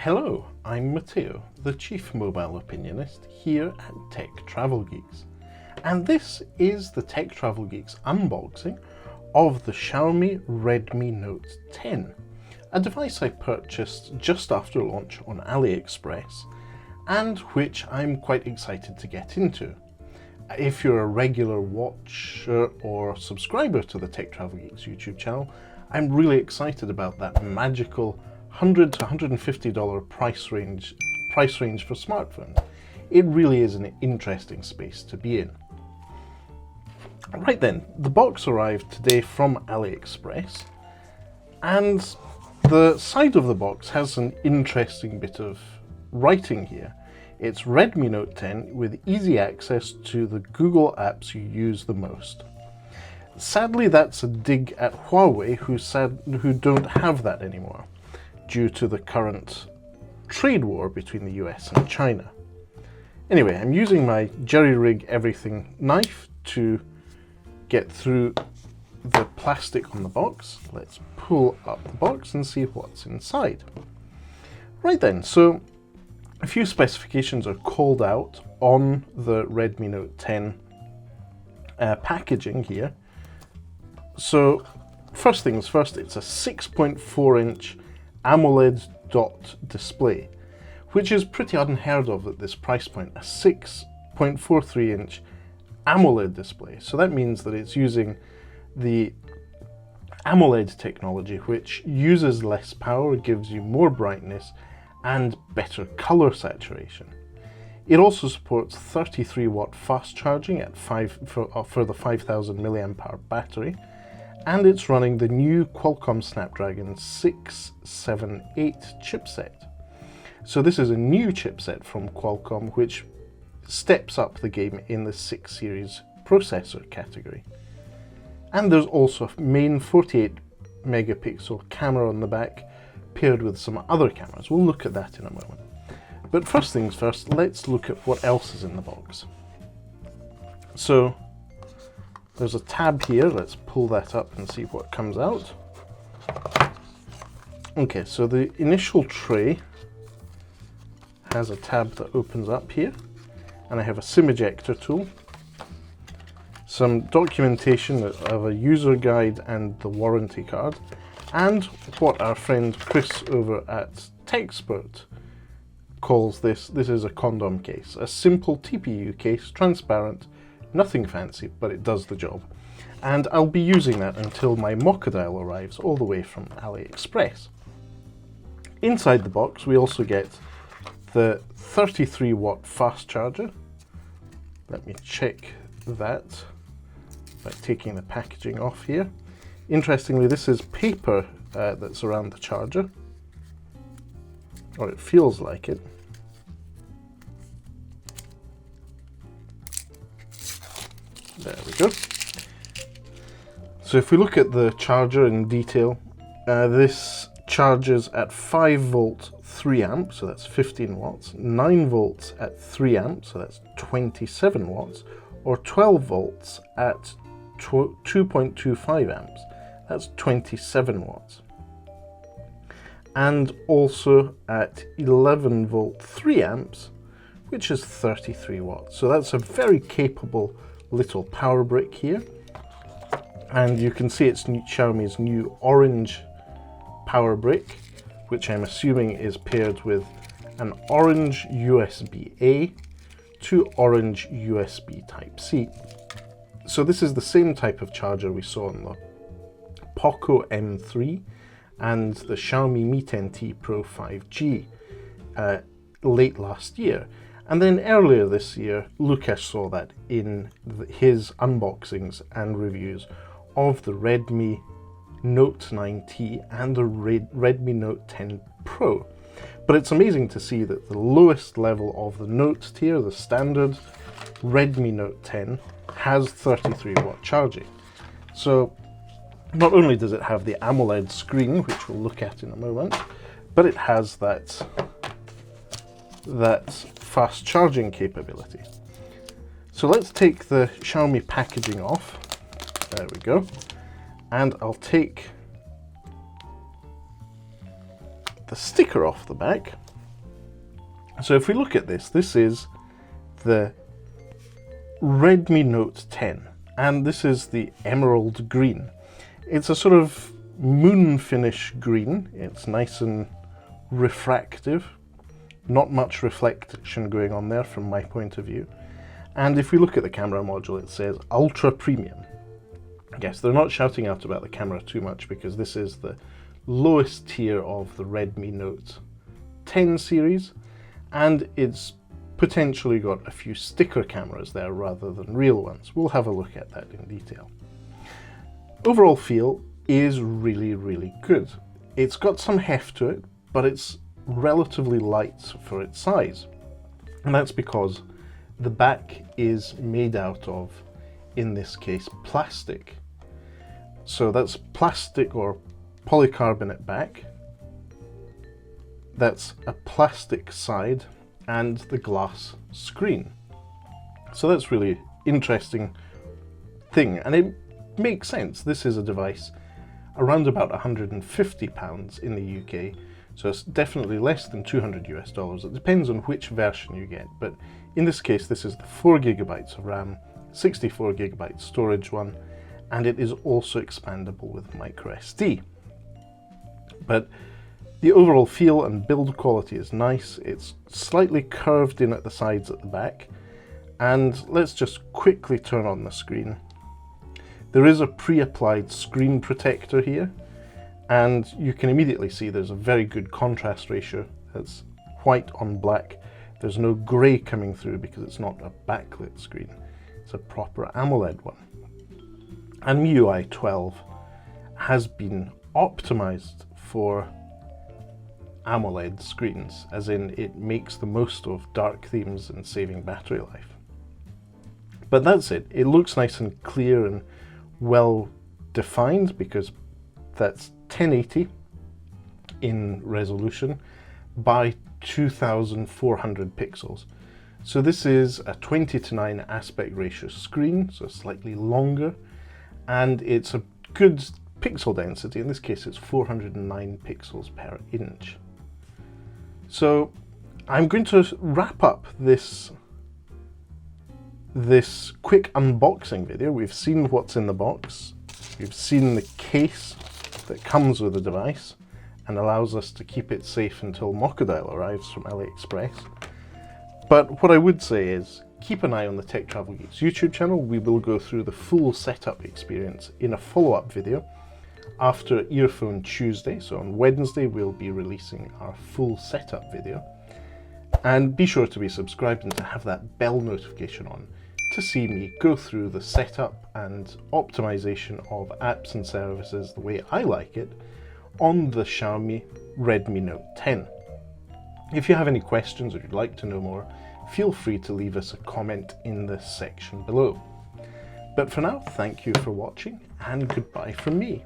Hello, I'm Matteo, the Chief Mobile Opinionist here at Tech Travel Geeks, and this is the Tech Travel Geeks unboxing of the Xiaomi Redmi Note 10, a device I purchased just after launch on AliExpress and which I'm quite excited to get into. If you're a regular watcher or subscriber to the Tech Travel Geeks YouTube channel, I'm really excited about that magical $100 to $150 price range for smartphones. It really is an interesting space to be in. Right then, the box arrived today from AliExpress, and the side of the box has an interesting bit of writing here. It's Redmi Note 10 with easy access to the Google apps you use the most. Sadly, that's a dig at Huawei, who don't have that anymore, due to the current trade war between the US and China. Anyway, I'm using my jerry-rig everything knife to get through the plastic on the box. Let's pull up the box and see what's inside. Right then, so a few specifications are called out on the Redmi Note 10 packaging here. So first things first, it's a 6.4-inch AMOLED dot display, which is pretty unheard of at this price point, a 6.43-inch AMOLED display. So that means that it's using the AMOLED technology, which uses less power, gives you more brightness and better color saturation. It also supports 33 watt fast charging at for the 5000 mAh battery, and it's running the new Qualcomm Snapdragon 678 chipset. So this is a new chipset from Qualcomm, which steps up the game in the 6 series processor category. And there's also a main 48 megapixel camera on the back, paired with some other cameras. We'll look at that in a moment. But first things first, let's look at what else is in the box. So there's a tab here. Let's pull that up and see what comes out. Okay, so the initial tray has a tab that opens up here, and I have a SIM ejector tool, some documentation of a user guide and the warranty card, and what our friend Chris over at TechSpert calls this is a condom case. A simple TPU case, transparent, nothing fancy, but it does the job. And I'll be using that until my Mocha arrives all the way from AliExpress. Inside the box we also get the 33 watt fast charger. Let me check that by taking the packaging off here. Interestingly, this is paper that's around the charger, or it feels like it. There we go. So if we look at the charger in detail, this charges at 5 volt 3 amps, so that's 15 watts, 9 volts at 3 amps, so that's 27 watts, or 12 volts at 2.25 amps. That's 27 watts. And also at 11 volt 3 amps, which is 33 watts. So that's a very capable little power brick here. And you can see it's Xiaomi's new orange power brick, which I'm assuming is paired with an orange USB-A to orange USB Type-C. So this is the same type of charger we saw on the Poco M3 and the Xiaomi Mi 10T Pro 5G late last year. And then earlier this year, Lucas saw that in his unboxings and reviews of the Redmi Note 9T and the Redmi Note 10 Pro. But it's amazing to see that the lowest level of the Note tier, the standard Redmi Note 10, has 33 watt charging. So not only does it have the AMOLED screen, which we'll look at in a moment, but it has that fast charging capability. So let's take the Xiaomi packaging off. There we go. And I'll take the sticker off the back. So if we look at this, this is the Redmi Note 10, and this is the emerald green. It's a sort of moon finish green. It's nice and refractive, not much reflection going on there from my point of view. And if we look at the camera module, it says ultra premium. Yes, they're not shouting out about the camera too much because this is the lowest tier of the Redmi Note 10 series, and it's potentially got a few sticker cameras there rather than real ones. We'll have a look at that in detail. Overall feel is really, really good. It's got some heft to it, but it's relatively light for its size. And that's because the back is made out of, in this case, plastic. So that's plastic or polycarbonate back. That's a plastic side and the glass screen. So that's really interesting thing, and it makes sense. This is a device around about £150 in the UK, so it's definitely less than $200 US. It depends on which version you get, but in this case this is the 4GB of RAM, 64GB storage one, and it is also expandable with microSD. But the overall feel and build quality is nice. It's slightly curved in at the sides at the back. And let's just quickly turn on the screen. There is a pre-applied screen protector here, and you can immediately see there's a very good contrast ratio. It's white on black. There's no grey coming through because it's not a backlit screen. It's a proper AMOLED one. And MIUI 12 has been optimized for AMOLED screens, as in it makes the most of dark themes and saving battery life. But that's it. It looks nice and clear and well defined because that's 1080 in resolution by 2400 pixels. So this is a 20:9 aspect ratio screen, so slightly longer, and it's a good pixel density. In this case it's 409 pixels per inch. So I'm going to wrap up this quick unboxing video. We've seen what's in the box, we've seen the case that comes with the device and allows us to keep it safe until Mokkodile arrives from AliExpress. But what I would say is keep an eye on the Tech Travel Geeks YouTube channel. We will go through the full setup experience in a follow-up video after Earphone Tuesday. So on Wednesday we'll be releasing our full setup video. And be sure to be subscribed and to have that bell notification on to see me go through the setup and optimization of apps and services the way I like it on the Xiaomi Redmi Note 10. If you have any questions or you'd like to know more, feel free to leave us a comment in the section below. But for now, thank you for watching and goodbye from me.